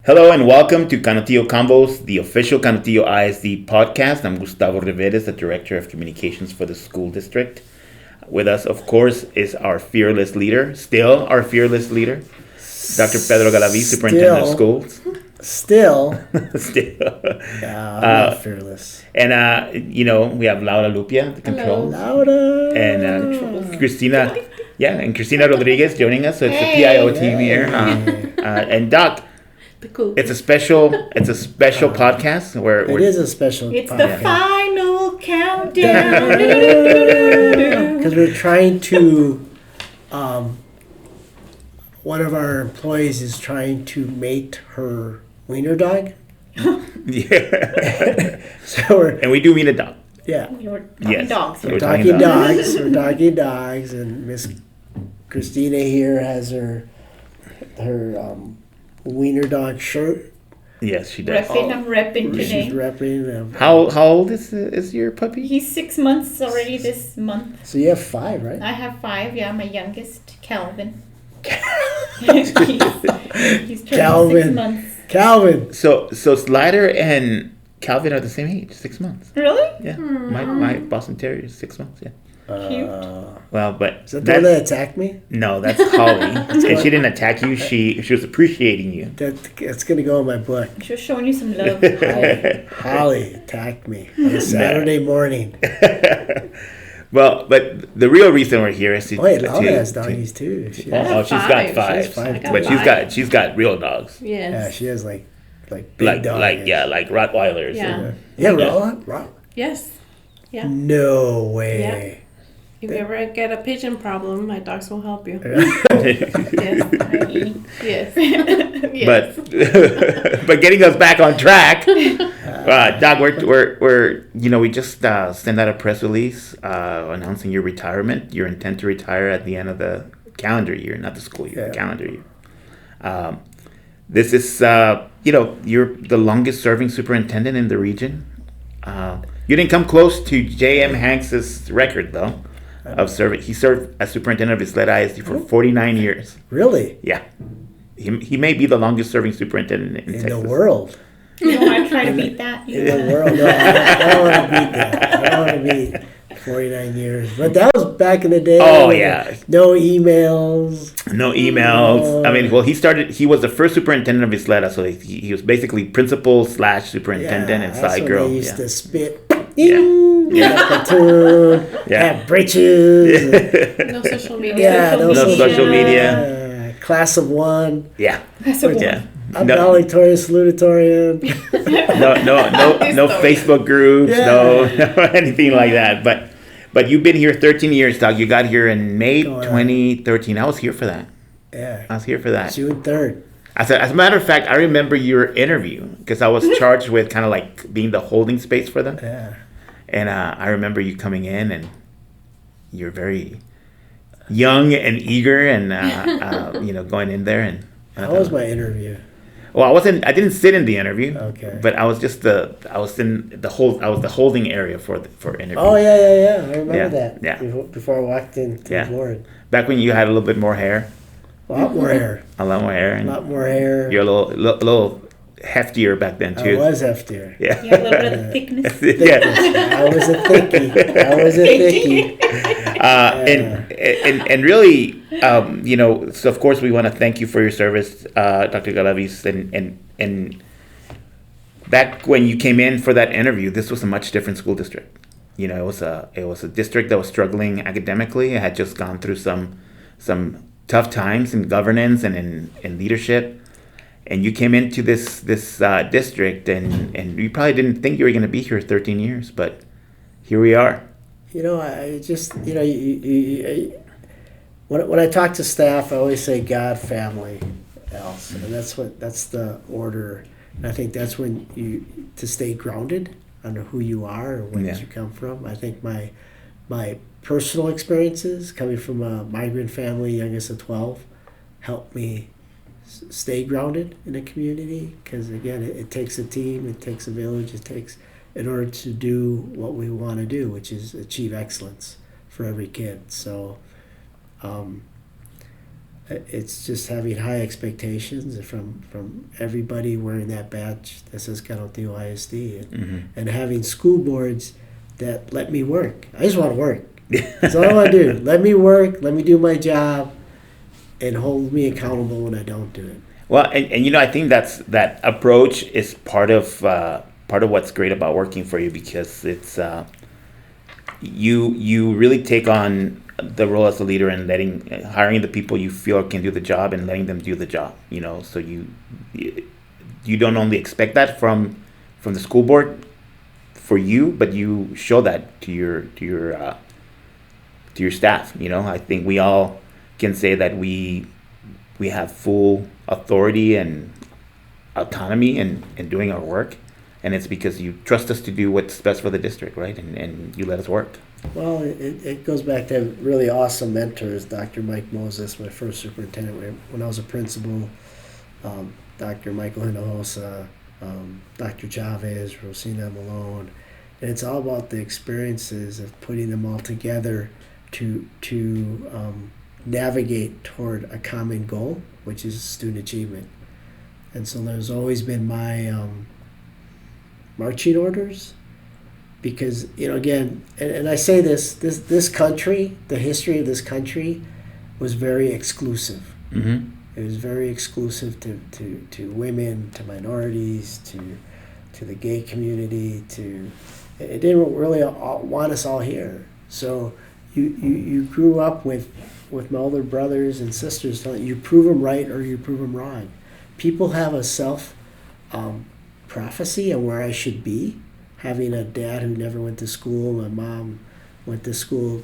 Hello and welcome to Canutillo Combos, the official Canutillo ISD podcast. I'm Gustavo Reveles, the Director of Communications for the school district. With us, of course, is our fearless leader, still our fearless leader, Dr. Pedro Galaviz, Superintendent of Schools. Still. Yeah, I'm not fearless. And, we have Laura Lupia, the controls. Laura! And Christina, and Christina Rodriguez joining us. So it's the PIO team here. And Doc. It's a special podcast where it is a special. It's podcast. the final countdown. Because we're trying to, one of our employees is trying to mate her wiener dog. Yeah. And we do mean a dog. Yeah. We're talking dogs. We're talking dogs. We're talking dogs, and Miss Christina here has her wiener dog shirt. Yes, she does. I'm repping today. She's repping. How old is your puppy? He's 6 months already this month. So you have 5, right? I have 5. Yeah, my youngest, Calvin. he's turning 6 months. Calvin. So Slider and Calvin are the same age, 6 months. Really? Yeah. My Boston Terrier is 6 months. Yeah. Cute. Well, but is that the one that attacked me? No, that's Holly. And she didn't attack you. She was appreciating you. That's gonna go in my book. She was showing you some love. Holly attacked me on a Saturday morning. Well, but the real reason we're here is to. Wait, Laura has doggies too. She's got 5. But she's got real dogs. Yes. Yeah, she has like big dogs. Like Rottweilers. Yeah. Yeah, Yes. Yeah. No way. Yeah. If you ever get a pigeon problem, my dogs will help you. Yes. Yes. But getting us back on track, Doc, we just sent out a press release announcing your retirement. Your intent to retire at the end of the calendar year, not the school year, the calendar year. This is, you're the longest serving superintendent in the region. You didn't come close to J.M. Hanks's record, though, of serving. He served as superintendent of Isleta ISD for 49 years. Really? Yeah. He may be the longest serving superintendent in Texas. The world. You don't want to try to beat that? In the world. No, I don't want to beat that. I don't want to beat 49 years. But that was back in the day. Oh, yeah. No emails. No emails. I mean, well, he was the first superintendent of Isleta, so he was basically principal / superintendent and side girl. They used to spit. Yeah. Cartoon. Have britches. No social media. No social media. Class of 1. Yeah. Class of 1. Yeah. I'm valedictorian, salutatorian. No Facebook groups, no anything like that. But you've been here 13 years, Doc. You got here in May 2013. I was here for that. Yeah. I was here for that. June 3rd. As a matter of fact, I remember your interview because I was charged with kind of like being the holding space for them. Yeah. And I remember you coming in and you're very young and eager and, going in there. And how was my interview? Well, I didn't sit in the interview. Okay. But I was the holding area for interviews. Oh, yeah. I remember that. Yeah. Before I walked into the board. Back when you had a little bit more hair. A lot more hair. A lot more hair. A lot more hair. You're a little heftier back then, too. I was heftier. Yeah. You had a little bit of thickness. Yeah. I was a thickie. And really, so of course we want to thank you for your service, Dr. Galaviz. And back when you came in for that interview, this was a much different school district. It was a district that was struggling academically. It had just gone through some tough times in governance and in leadership. And you came into this district, and you probably didn't think you were going to be here 13 years, but here we are. I just, when I talk to staff, I always say God, family, else, and that's the order. And I think that's when to stay grounded under who you are or where you come from. I think my personal experiences coming from a migrant family, youngest of 12, helped me stay grounded in a community, because again, it takes a team, it takes a village, it takes, in order to do what we want to do, which is achieve excellence for every kid. So it's just having high expectations from everybody wearing that badge that says Canoteo ISD, and having school boards that let me work. I just want to work. That's all I want to do. Let me work. Let me do my job, and hold me accountable when I don't do it. Well, and I think that approach is part of what's great about working for you, because it's you really take on the role as a leader and hiring the people you feel can do the job and letting them do the job. So you don't only expect that from the school board for you, but you show that to your staff. I think we all can say that we have full authority and autonomy in doing our work, and it's because you trust us to do what's best for the district, right? And you let us work. Well, it goes back to really awesome mentors. Dr. Mike Moses, my first superintendent when I was a principal, Dr. Michael Hinojosa, Dr. Chavez, Rosina Malone. And it's all about the experiences of putting them all together to navigate toward a common goal, which is student achievement. And so there's always been my marching orders, because again, and I say this country, the history of this country was very exclusive. Mm-hmm. It was very exclusive to women, to minorities, to the gay community. It didn't really want us all here. So you grew up with my older brothers and sisters telling you prove them right or you prove them wrong. People have a self prophecy of where I should be. Having a dad who never went to school, my mom went to school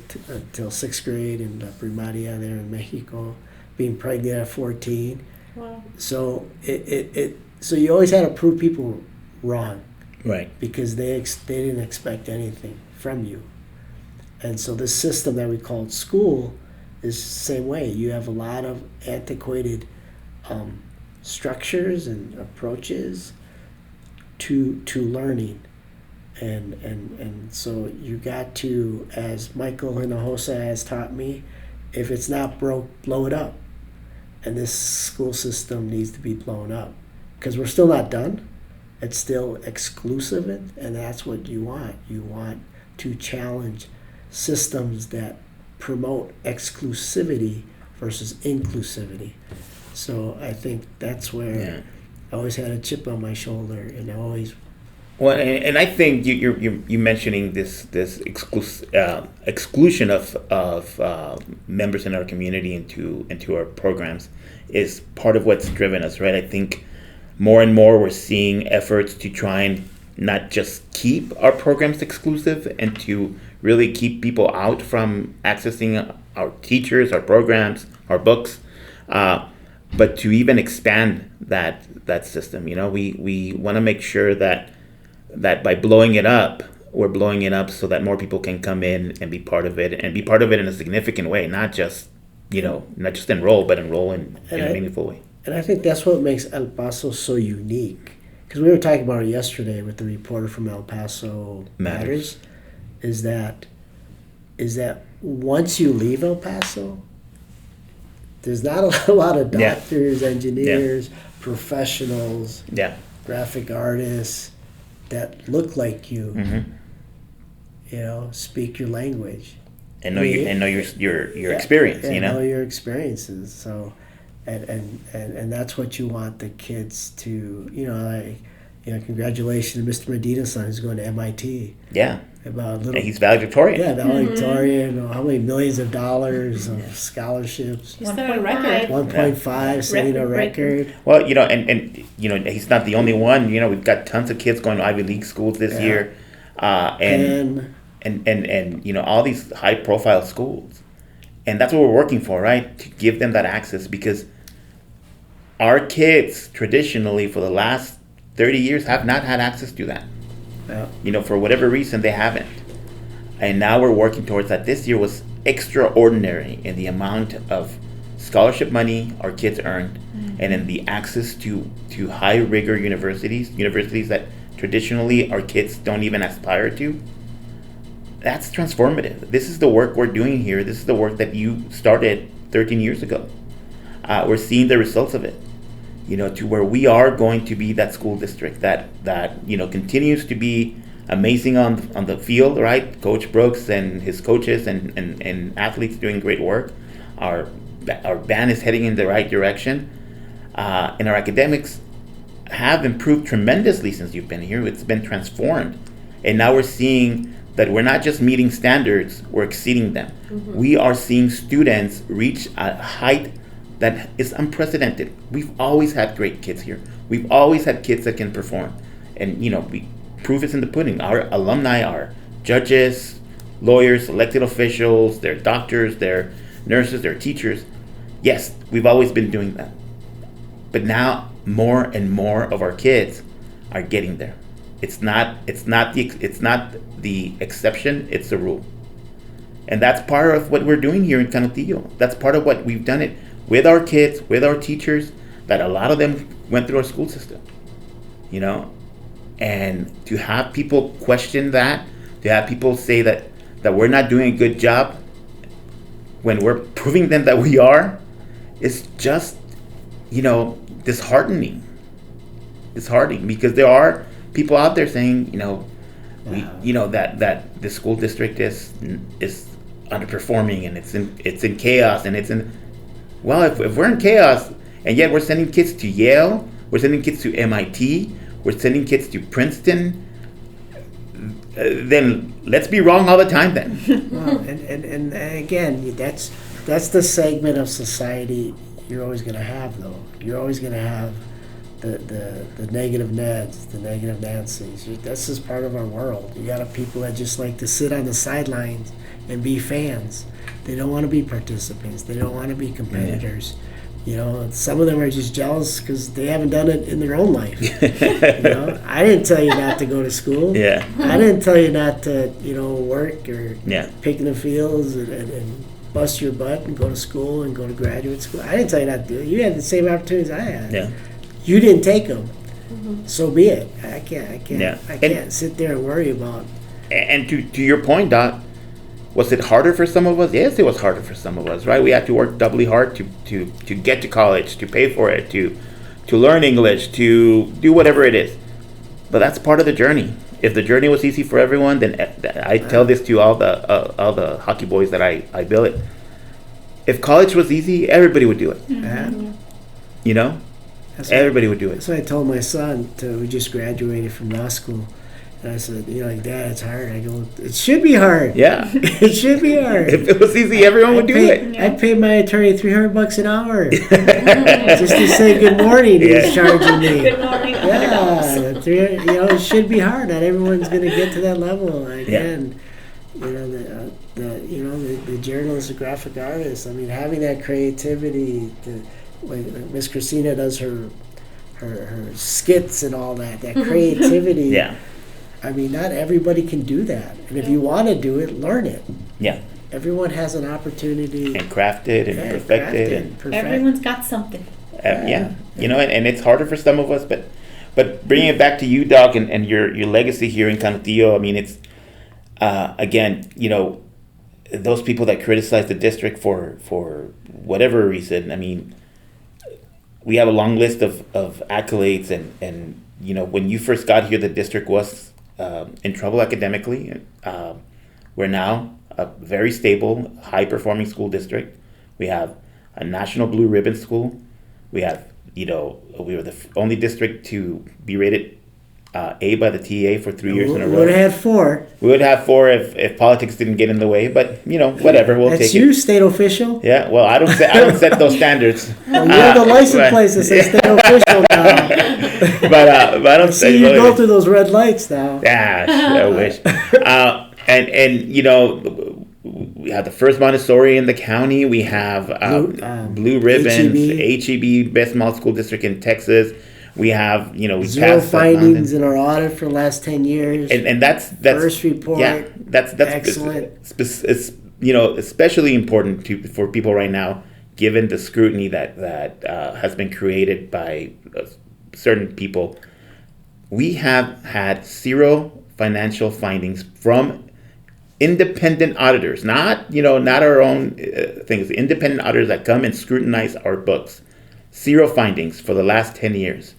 till 6th grade in La Primaria there in Mexico, being pregnant at 14. Wow. So so you always had to prove people wrong, right? Because they didn't expect anything from you. And so this system that we called school is the same way. You have a lot of antiquated structures and approaches to learning. And so you got to, as Michael Hinojosa has taught me, if it's not broke, blow it up. And this school system needs to be blown up, because we're still not done. It's still exclusive, and that's what you want. You want to challenge systems that promote exclusivity versus inclusivity. So I think that's where I always had a chip on my shoulder, and I always. Well, and I think you mentioning this exclusion of members in our community into our programs is part of what's driven us, right? I think more and more we're seeing efforts to try and not just keep our programs exclusive and to really keep people out from accessing our teachers, our programs, our books, but to even expand that system. We want to make sure that by blowing it up, we're blowing it up so that more people can come in and be part of it, and be part of it in a significant way, not just enroll, but enroll in a meaningful way. And I think that's what makes El Paso so unique. Because we were talking about it yesterday with the reporter from El Paso Matters, is that once you leave El Paso, there's not a lot of doctors, engineers, professionals, graphic artists that look like you, speak your language, and know your experience, know your experiences. So, and that's what you want the kids to, congratulations to Mr. Medina's son who's going to MIT. Yeah. And he's valedictorian. Yeah, valedictorian. How many millions of dollars of scholarships? He set a record. 1.5, setting a record. Well, and he's not the only one. We've got tons of kids going to Ivy League schools this year, and all these high profile schools, and that's what we're working for, right? To give them that access, because our kids traditionally for the last 30 years have not had access to that. Yeah. For whatever reason, they haven't. And now we're working towards that. This year was extraordinary in the amount of scholarship money our kids earned, and in the access to high rigor universities that traditionally our kids don't even aspire to. That's transformative. This is the work we're doing here. This is the work that you started 13 years ago. we're seeing the results of it. To where we are going to be that school district that continues to be amazing on the field, right? Coach Brooks and his coaches and athletes doing great work. Our band is heading in the right direction, and our academics have improved tremendously since you've been here. It's been transformed, and now we're seeing that we're not just meeting standards, we're exceeding them. We are seeing students reach a height that is unprecedented. We've always had great kids here. We've always had kids that can perform. And, we proof is in the pudding. Our alumni are judges, lawyers, elected officials, they're doctors, they're nurses, they're teachers. Yes, we've always been doing that. But now more and more of our kids are getting there. It's not the exception, it's the rule. And that's part of what we're doing here in Canutillo. That's part of what we've done it with our kids, with our teachers, that a lot of them went through our school system, and to have people question that, to have people say that we're not doing a good job when we're proving them that we are, is just, disheartening. Disheartening, because there are people out there saying, that the school district is underperforming and it's in chaos and it's in. Well, if we're in chaos and yet we're sending kids to Yale, we're sending kids to MIT, we're sending kids to Princeton, then let's be wrong all the time then. Well, and again, that's the segment of society you're always going to have, though. You're always going to have the negative Neds, the negative Nancys. This is part of our world. You got people that just like to sit on the sidelines and be fans. They don't want to be participants. They don't want to be competitors. Some of them are just jealous because they haven't done it in their own life. I didn't tell you not to go to school. Yeah. I didn't tell you not to, work or pick in the fields and bust your butt and go to school and go to graduate school. I didn't tell you not to do it. You had the same opportunities I had. Yeah. You didn't take them. So be it. I can't sit there and worry about. And to your point, Doc, was it harder for some of us? Yes, it was harder for some of us, right? We had to work doubly hard to get to college, to pay for it, to learn English, to do whatever it is. But that's part of the journey. If the journey was easy for everyone, then I tell this to all the hockey boys that I billet. If college was easy, everybody would do it. Everybody would do it. That's what I told my son. We just graduated from law school. And I said, Dad, it's hard. I go, it should be hard. Yeah. It should be hard. If it was easy, everyone would do it. I paid my attorney $300 an hour just to say good morning. He's charging me. Good morning. Yeah, it should be hard. Not everyone's going to get to that level. Again, the journalists, the graphic artists. I mean, having that creativity. Like Miss Christina does her skits and all that creativity. Yeah. I mean, not everybody can do that. And if you want to do it, learn it. Yeah. Everyone has an opportunity. And craft it and perfect it. And everyone's got something. And it's harder for some of us, but bringing it back to you, Doc, and your legacy here in Canutillo, I mean, it's, again, those people that criticize the district for whatever reason, I mean, we have a long list of accolades, and when you first got here, the district was in trouble academically. We're now a very stable, high-performing school district. We have a national blue ribbon school. We have, we were the only district to be rated A by the TA for 3 years in a row. We would have had 4. We would have 4 if politics didn't get in the way, but whatever, we'll take it. That's you, state official. Yeah, well, I don't set those standards. Well, you're the license plate that says state official now. but I don't see you go through those red lights now. Yeah, I wish. We have the first Montessori in the county. We have blue ribbons, HEB, best model school district in Texas. We have, we 0 findings in our audit for the last 10 years. And that's first report. Yeah, that's excellent. It's especially important for people right now, given the scrutiny that has been created by certain people. We have had 0 financial findings from independent auditors, not our own things. Independent auditors that come and scrutinize our books. 0 findings for the last 10 years.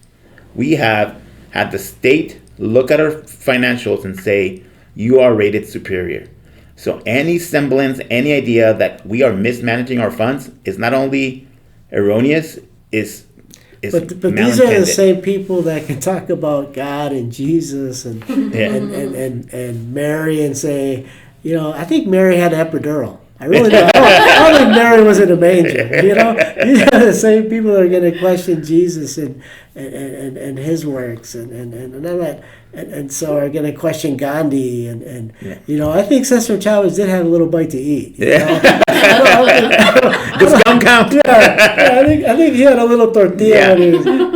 We have had the state look at our financials and say, you are rated superior. So any semblance, any idea that we are mismanaging our funds is not only erroneous, but these are the same people that can talk about God and Jesus and and Mary and say, I think Mary had an epidural. I really don't. I don't think Mary was in a manger. These are the same people that are going to question Jesus and his works and so are going to question Gandhi and I think Cesar Chavez did have a little bite to eat. Does gum count? I think he had a little tortilla.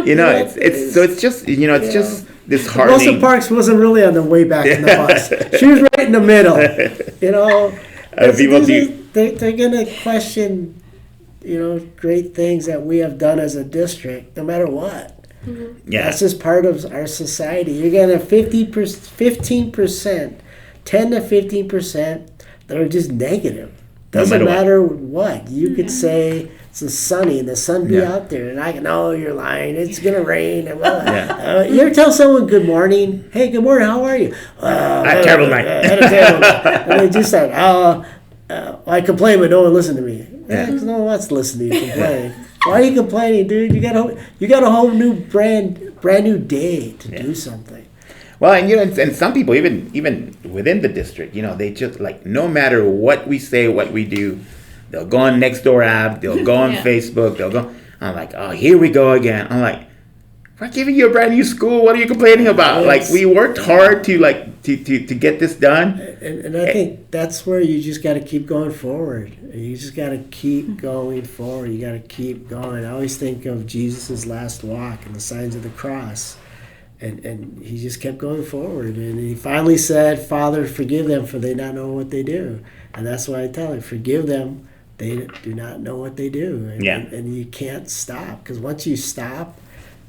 It's just disheartening. Rosa Parks wasn't really on the way back in the bus. She was right in the middle. They're going to question, great things that we have done as a district, no matter what. Mm-hmm. Yeah. That's just part of our society. You're going to 15%, 10 to 15% that are just negative. Doesn't matter what. You could say it's sunny and the sun be out there, and I can, you're lying. It's going to rain. You ever tell someone good morning? Hey, good morning. How are you? I had a terrible night. And they just start, I complain, but no one listens to me. Because no one wants to listen to you complain. Why are you complaining, dude? You got a whole new brand new day to do something. Well, and some people even within the district, they just no matter what we say, what we do, they'll go on Nextdoor app, they'll go on Facebook, they'll go. I'm like, oh, here we go again. I'm like, we're giving you a brand new school. What are you complaining about? We worked hard to get this done. And I think that's where you just got to keep going forward. You just got to keep going forward. You got to keep going. I always think of Jesus' last walk and the signs of the cross. And he just kept going forward. And he finally said, Father, forgive them, for they not know what they do. And that's why I tell him, forgive them. They do not know what they do. And you can't stop. Because once you stop,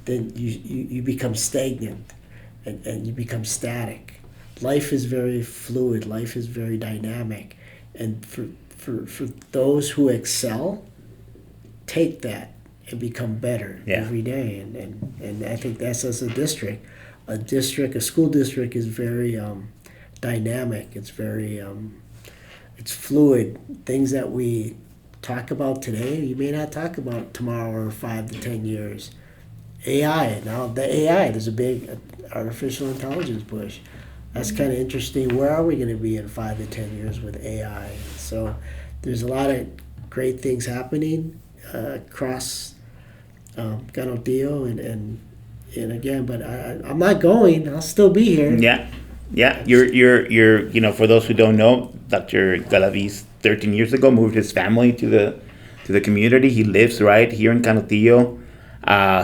then you become stagnant and you become static. Life is very fluid. Life is very dynamic. And for those who excel, take that and become better every day. And I think that's as a district. A school district is very dynamic. It's very it's fluid. Things that we talk about today, you may not talk about tomorrow or 5 to 10 years. AI, there's a big artificial intelligence push. That's kind of interesting. Where are we going to be in 5 to 10 years with AI? So there's a lot of great things happening across Canontillo and again, but I'm not going. I'll still be here. Yeah. You're for those who don't know, Dr. Galaviz 13 years ago moved his family to the community. He lives right here in Canontillo.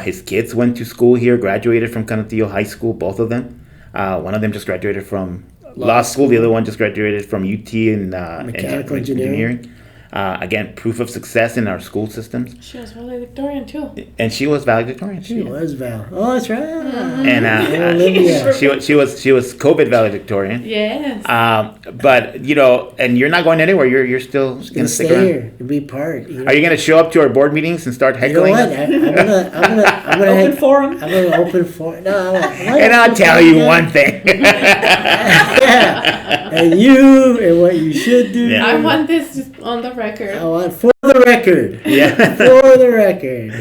His kids went to school here, graduated from Canontillo High School, both of them. One of them just graduated from law school. The other one just graduated from UT in mechanical engineering. Again, proof of success in our school systems. She was valedictorian too. And she was valedictorian. She was Val. Oh, that's right. And she was COVID valedictorian. Yes. But and you're not going anywhere. You're still gonna stay here and be part. Are you gonna show up to our board meetings and start heckling? You know what? I'm gonna open forum. I'm gonna open forum. No, and I'll tell you one thing. And what you should do. I want this on the record. I want for the record. Yeah. For the record.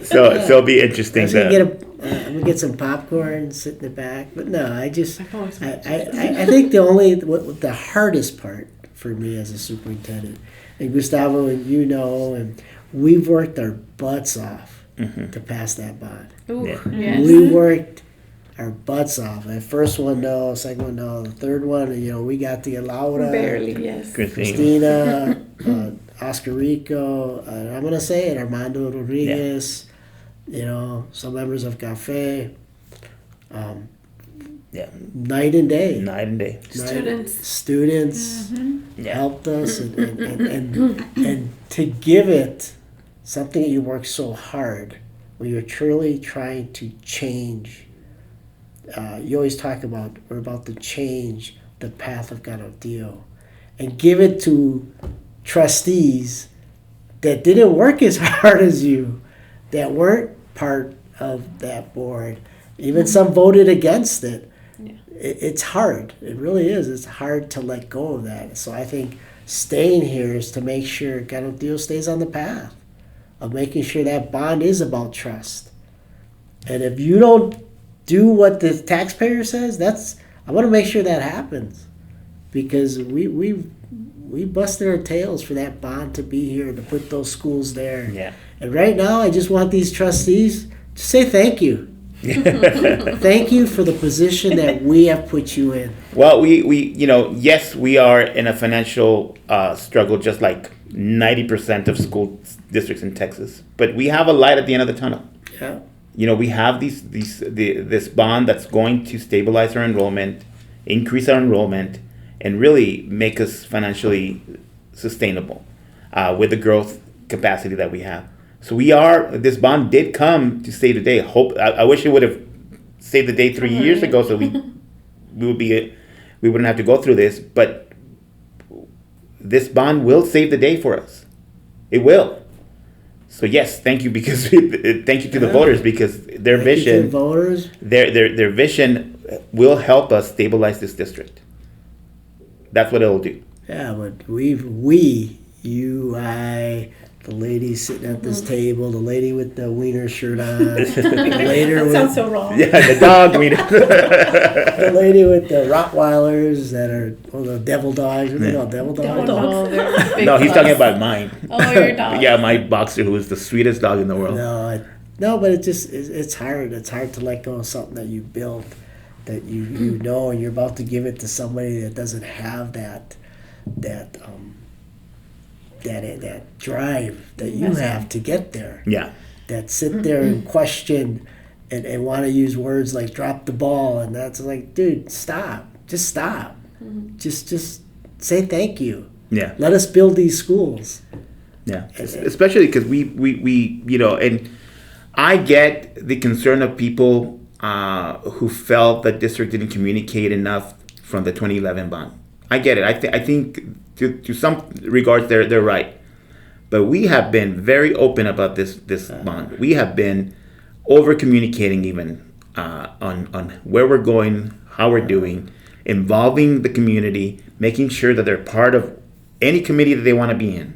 So it'll be interesting. I'm gonna get some popcorn, sit in the back. But no, I think the hardest part for me as a superintendent, and Gustavo and and we've worked our butts off to pass that bond. Ooh, Yeah. yes. We worked our butts off. The first one, no. Second one, no. The third one, we got the Laura, Barely, yes. Christina, Oscar Rico, I'm going to say it, Armando Rodriguez, some members of Cafe. Night and day. Students helped us and to give it something that you work so hard, where you're truly trying to change. You always talk about, we're about to change the path of Canontillo. and give it to trustees that didn't work as hard as you, that weren't part of that board. Even some voted against it. Yeah. It's hard. It really is. It's hard to let go of that. So I think staying here is to make sure Galaviz stays on the path of making sure that bond is about trust. And if you don't do what the taxpayer says, I want to make sure that happens, because we busted our tails for that bond to be here, to put those schools there. Yeah. And right now, I just want these trustees to say thank you. Thank you for the position that we have put you in. Well, we yes, we are in a financial struggle, just like 90% of school districts in Texas. But we have a light at the end of the tunnel. Yeah. We have this bond that's going to stabilize our enrollment, increase our enrollment, and really make us financially sustainable with the growth capacity that we have. So this bond did come to save the day. I wish it would have saved the day 3 years ago, so we wouldn't have to go through this. But this bond will save the day for us. It will. So yes, thank you thank you to the voters, because their vision, voters, their vision will help us stabilize this district. That's what it'll do. Yeah, but you, I, the lady sitting at this table, the lady with the wiener shirt on, the lady Sounds so wrong. Yeah, the dog wiener. the lady with the Rottweilers that are the devil dogs. What do they call devil dogs? Oh, they're big No, he's dogs. talking about mine. Oh, your dog. Yeah, my boxer, who is the sweetest dog in the world. No, but it's hard. It's hard to let go of something that you built, that you know, and you're about to give it to somebody that doesn't have that drive that you have to get there. Yeah. That sit there and question and want to use words like drop the ball, and that's like, dude, stop. Just stop. Just say thank you. Yeah. Let us build these schools. Yeah. Especially because we and I get the concern of people who felt that district didn't communicate enough from the 2011 bond. I get it. I think to some regards they're right, but we have been very open about this bond. We have been over communicating even on where we're going, how we're doing, involving the community, making sure that they're part of any committee that they want to be in.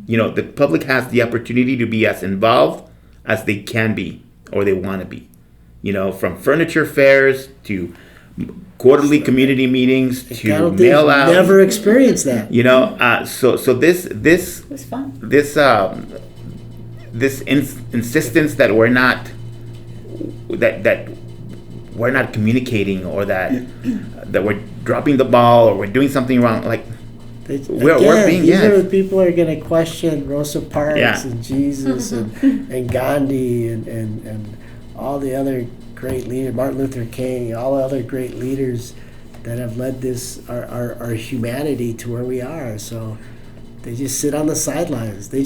The public has the opportunity to be as involved as they can be or they want to be. From furniture fairs to quarterly community meetings to mail out. Never experienced that. So this It was fun. This insistence that we're not communicating, or that we're dropping the ball, or we're doing something wrong. Like we're being. These are the people who are going to question Rosa Parks and Jesus and Gandhi and all the other great leaders, Martin Luther King, all the other great leaders that have led our humanity to where we are. So they just sit on the sidelines. and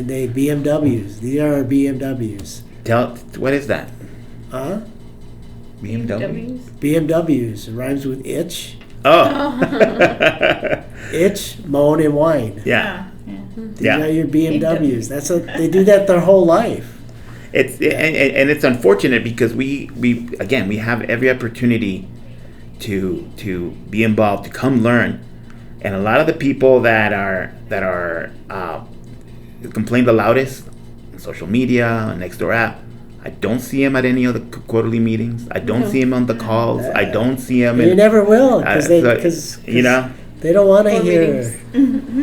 they BMWs. These are our BMWs. What is that? Huh? BMW? BMWs. It rhymes with itch. Oh. Itch, moan, and whine. Yeah. These are your BMWs. They do that their whole life. And it's unfortunate because we have every opportunity to be involved, to come learn, and a lot of the people that are complain the loudest on social media, on Nextdoor app, I don't see him at any of the quarterly meetings. I don't see him on the calls. I don't see him. You never will, because they don't want to hear.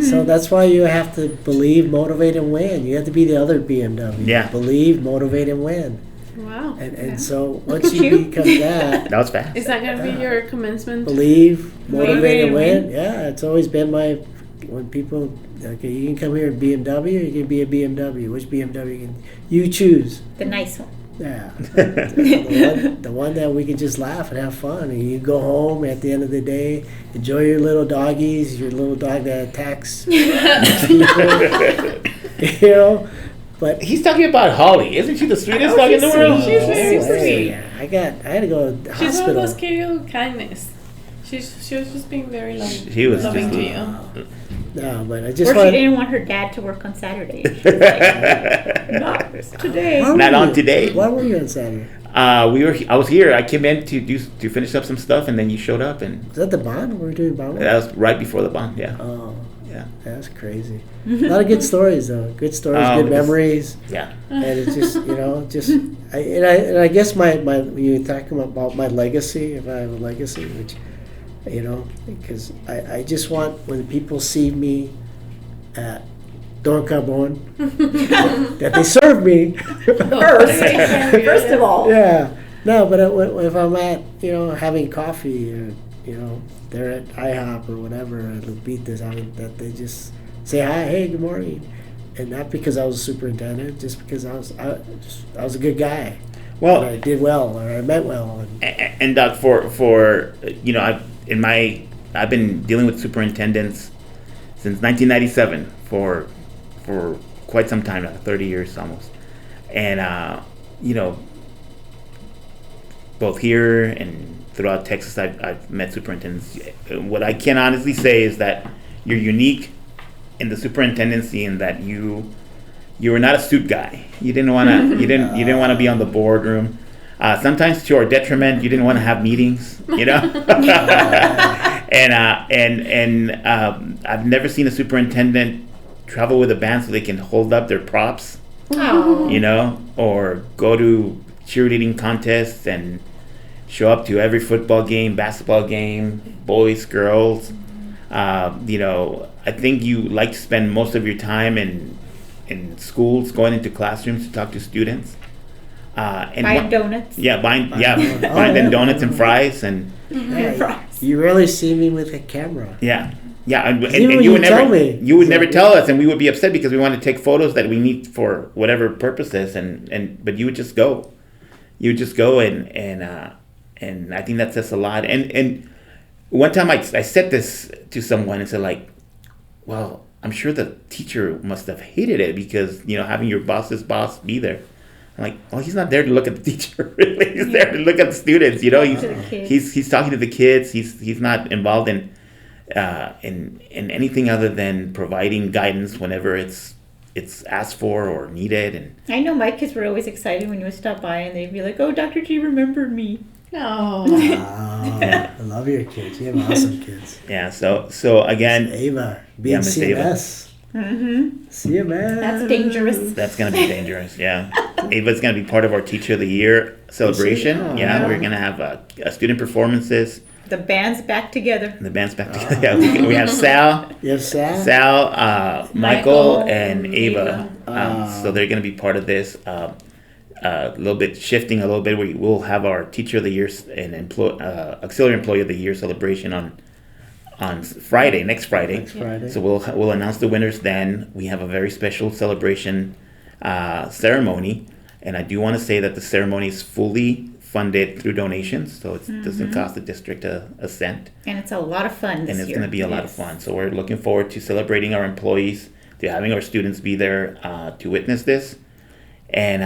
So that's why you have to believe, motivate, and win. You have to be the other BMW. Yeah. Believe, motivate, and win. Wow. And so once you become that, that was fast. Is that going to be your commencement? Believe, motivate, and win. Yeah, it's always been when people, okay, you can come here in BMW, or you can be a BMW. Which BMW you choose? The nice one. Yeah. the one that we can just laugh and have fun. And you go home at the end of the day, enjoy your little doggies, your little dog that attacks people. But he's talking about Holly. Isn't she the sweetest dog in the world? She's very sweet. Yeah. I had to go to the She's hospital. one of those cute kindness. She was just being very loving. She was loving just to you. No, but I Or just she want. didn't want her dad to work on Saturday. She's like, not today. Not on today. Why were you on Saturday? I was here. I came in to finish up some stuff, and then you showed up, and Was that the bond? Were we doing bond? that was right before the bond. Yeah, Oh, yeah, that's crazy. A lot of good stories, though. Good stories, good it's- memories. yeah. And it's just, I guess my you're talking about my legacy, if I have a legacy, which, because I just want when people see me at Don Carbon, that they serve me. First of all. Yeah. No, but if I'm at, having coffee or, they're at IHOP or whatever at Lupita's, that they just say hi, hey, good morning. And not because I was a superintendent, just because I was a good guy. Well, And I did well, or I meant well. and Doc, for I've been dealing with superintendents since 1997 for quite some time now, 30 years almost, and both here and throughout Texas, I've met superintendents. What I can honestly say is that you're unique in the superintendency in that you were not a suit guy. You didn't want to. You didn't want to be on the boardroom. Sometimes to our detriment, you didn't want to have meetings. And I've never seen a superintendent travel with a band so they can hold up their props. Oh. Or go to cheerleading contests and show up to every football game, basketball game, boys, girls. I think you like to spend most of your time in schools, going into classrooms to talk to students. Buying donuts. Yeah, buying them donuts and fries and You rarely see me with a camera. yeah, and Even you would you tell never me. you would never tell us, and we would be upset because we want to take photos that we need for whatever purposes, but you would just go, and I think that says a lot. And one time I said this to someone and said like, well, I'm sure the teacher must have hated it because having your boss's boss be there. I'm like, well, he's not there to look at the teacher. Really, he's there to look at the students. He's talking to the kids. He's not involved in anything other than providing guidance whenever it's asked for or needed. And I know my kids were always excited when you would stop by and they'd be like, "Oh, Dr. G remembered me." No. I love your kids. You have awesome kids. yeah, so again, Ava, being Miss Ava. CMS. CMS. That's dangerous. that's gonna be dangerous. Yeah, Ava's gonna be part of our Teacher of the Year celebration. Oh, Yeah, yeah. we're gonna have a student performances. The band's back together. The band's back together. Yeah, we have Sal. Yes, Sam. Sal, Michael, and Ava. Ava. So they're going to be part of this. A little bit shifting a little bit. We will have our Teacher of the Year and Auxiliary Employee of the Year celebration on Friday, next Friday. Next Friday. So we'll announce the winners then. We have a very special celebration ceremony, and I do want to say that the ceremony is fully funded through donations, so it doesn't cost the district a cent. And it's a lot of fun this And it's year. going to be a lot of fun. So we're looking forward to celebrating our employees, to having our students be there to witness this. And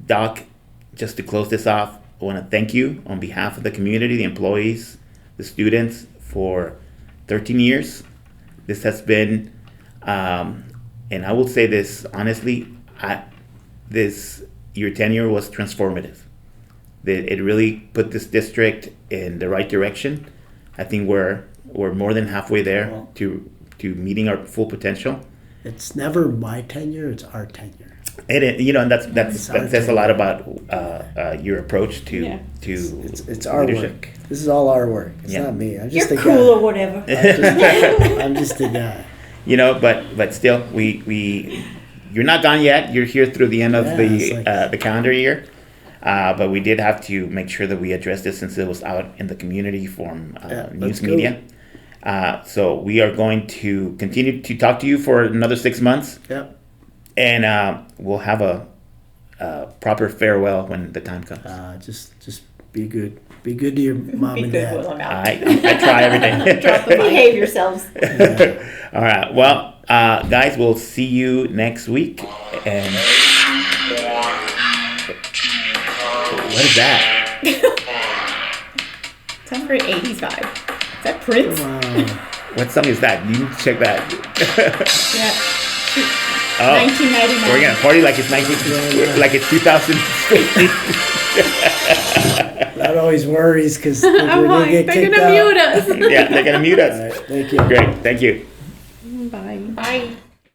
Doc, just to close this off, I want to thank you on behalf of the community, the employees, the students for 13 years. This has been, and I will say this honestly, your tenure was transformative. It really put this district in the right direction. I think we're more than halfway there to meeting our full potential. It's never my tenure; it's our tenure. And that says a lot about your approach to It's our leadership. work. This is all our work. It's Yeah. not me. I'm You're just a cool or guy. whatever. I'm just a guy. But still, we you're not gone yet. You're here through the end of the calendar year. But we did have to make sure that we addressed this since it was out in the community from news media. So we are going to continue to talk to you for another 6 months. Yep. And we'll have a proper farewell when the time comes. Just be good. Be good to your mom Be and good dad. with them out. I try every day. Behave yourselves. All right. Well, guys, we'll see you next week. And what is that? Sounds very 80s vibe. Is that Prince? Wow. What song is that? You need to check that. Yeah. Oh, 1999. we're gonna party like it's like it's 2015. That always worries because I'm they're gonna like, get they're kicked gonna out. mute us. Yeah, they're gonna mute us. All right, thank you. Great, thank you. Bye. Bye.